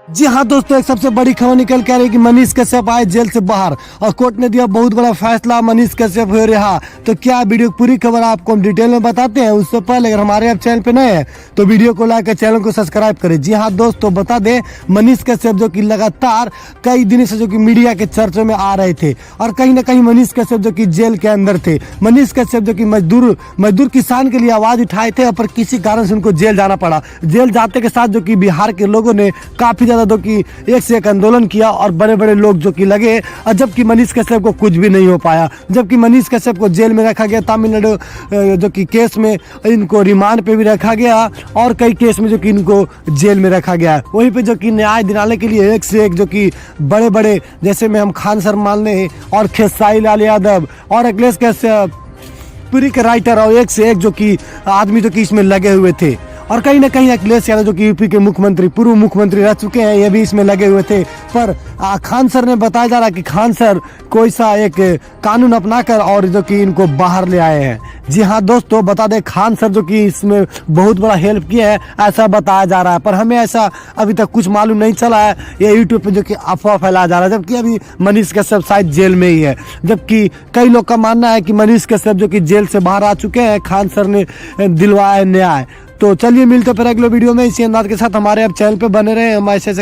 जी हाँ दोस्तों, एक सबसे बड़ी खबर निकल के आ रही है कि मनीष कश्यप आए जेल से बाहर और कोर्ट ने दिया बहुत बड़ा फैसला, मनीष कश्यप हुए रिहा। तो क्या वीडियो पूरी खबर आपको हम डिटेल में बताते हैं। उससे पहले अगर हमारे आप चैनल पे नए हैं तो वीडियो को लाइक कर चैनल को सब्सक्राइब करें। जी हाँ दोस्तों, बता दें मनीष कश्यप जो कि लगातार कई दिनों से जो कि मीडिया के चर्चों में आ रहे थे और कहीं ना कहीं मनीष कश्यप जो कि जेल के अंदर थे। मनीष कश्यप जो कि मजदूर किसान के लिए आवाज उठाए थे पर किसी कारण से उनको जेल जाना पड़ा। जेल जाते के साथ जो कि बिहार के लोगों ने काफी ज्यादा जो कि एक से एक आंदोलन किया और बड़े बड़े लोग जो कि लगे, और जबकि मनीष कश्यप को कुछ भी नहीं हो पाया। जबकि मनीष कश्यप को जेल में रखा गया, तमिलनाडु जो कि केस में इनको रिमांड पे भी रखा गया और कई केस में जो कि इनको जेल में रखा गया। वहीं पे जो कि न्याय दिलाने के लिए एक से एक जो कि बड़े बड़े, जैसे में हम खान सर मान लें और खेसारी लाल यादव और अखिलेश कश्यप, पूरी के राइटर और एक से एक जो कि आदमी जो कि इसमें लगे हुए थे। और कहीं ना कहीं अखिलेश यादव जो कि यूपी के मुख्यमंत्री, पूर्व मुख्यमंत्री रह चुके हैं, ये भी इसमें लगे हुए थे। पर खान सर ने बताया जा रहा है कि खान सर कोई सा एक कानून अपनाकर और जो कि इनको बाहर ले आए हैं। जी हाँ दोस्तों, बता दें खान सर जो कि इसमें बहुत बड़ा हेल्प किया है ऐसा बताया जा रहा है, पर हमें ऐसा अभी तक कुछ मालूम नहीं चला है। ये यूट्यूब पे जो कि अफवाह फैलाया जा रहा है, जबकि अभी मनीष कश्यप शायद जेल में ही है। जबकि कई लोग का मानना है कि मनीष कश्यप जो कि जेल से बाहर आ चुके हैं, खान सर ने दिलवाया न्याय। तो चलिए मिलते फिर अगले वीडियो में इसी अंदाज के साथ। हमारे अब चैनल पे बने रहे, हम ऐसे